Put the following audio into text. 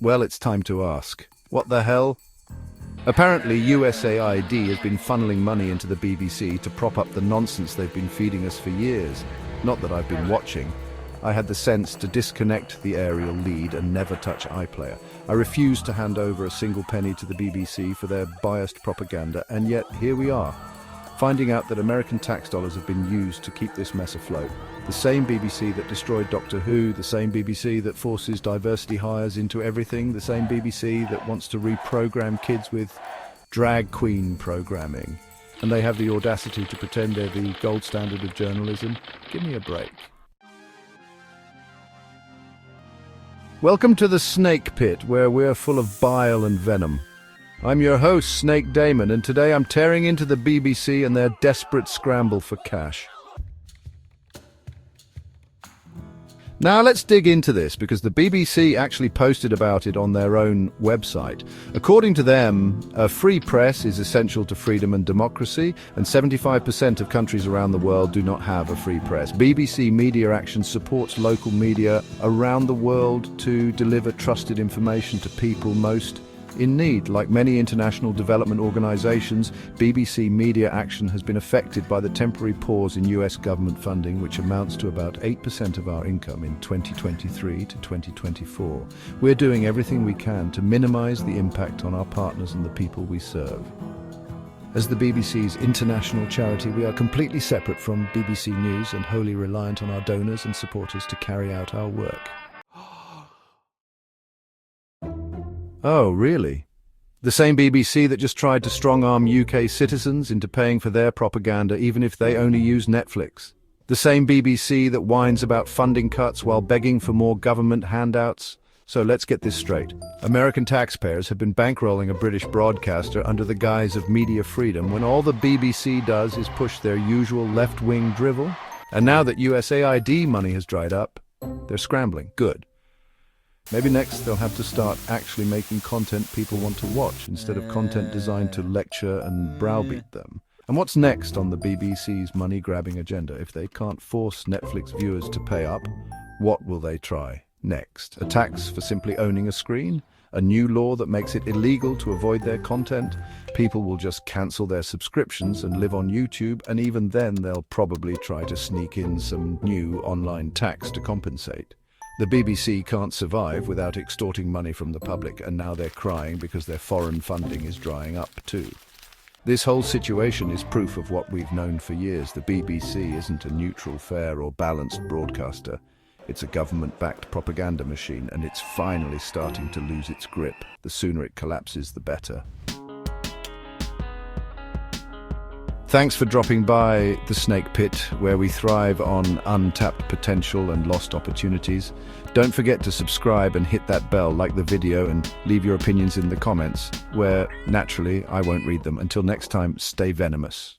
Well, it's time to ask. What the hell? Apparently, USAID has been funneling money into the BBC to prop up the nonsense they've been feeding us for years. Not that I've been watching. I had the sense to disconnect the aerial lead and never touch iPlayer. I refused to hand over a single penny to the BBC for their biased propaganda, and yet here we are, finding out that American tax dollars have been used to keep this mess afloat. The same BBC that destroyed Doctor Who, the same BBC that forces diversity hires into everything, the same BBC that wants to reprogram kids with drag queen programming. And they have the audacity to pretend they're the gold standard of journalism. Give me a break. Welcome to the Snake Pit, where we're full of bile and venom. I'm your host, Snake Daemon, and today I'm tearing into the BBC and their desperate scramble for cash. Now let's dig into this, because the BBC actually posted about it on their own website. According to them, a free press is essential to freedom and democracy, and 75% of countries around the world do not have a free press. BBC Media Action supports local media around the world to deliver trusted information to people most in need. Like many international development organizations, BBC Media Action has been affected by the temporary pause in US government funding, which amounts to about 8% of our income in 2023 to 2024. We're doing everything we can to minimize the impact on our partners and the people we serve. As the BBC's international charity, we are completely separate from BBC News and wholly reliant on our donors and supporters to carry out our work. Oh, really? The same BBC that just tried to strong-arm UK citizens into paying for their propaganda even if they only use Netflix. The same BBC that whines about funding cuts while begging for more government handouts. So let's get this straight. American taxpayers have been bankrolling a British broadcaster under the guise of media freedom when all the BBC does is push their usual left-wing drivel. And now that USAID money has dried up, they're scrambling. Good. Maybe next they'll have to start actually making content people want to watch instead of content designed to lecture and browbeat them. And what's next on the BBC's money-grabbing agenda? If they can't force Netflix viewers to pay up, what will they try next? A tax for simply owning a screen? A new law that makes it illegal to avoid their content? People will just cancel their subscriptions and live on YouTube, and even then they'll probably try to sneak in some new online tax to compensate. The BBC can't survive without extorting money from the public, and now they're crying because their foreign funding is drying up too. This whole situation is proof of what we've known for years. The BBC isn't a neutral, fair or balanced broadcaster. It's a government-backed propaganda machine, and it's finally starting to lose its grip. The sooner it collapses, the better. Thanks for dropping by the Snake Pit, where we thrive on untapped potential and lost opportunities. Don't forget to subscribe and hit that bell, like the video, and leave your opinions in the comments, where, naturally, I won't read them. Until next time, stay venomous.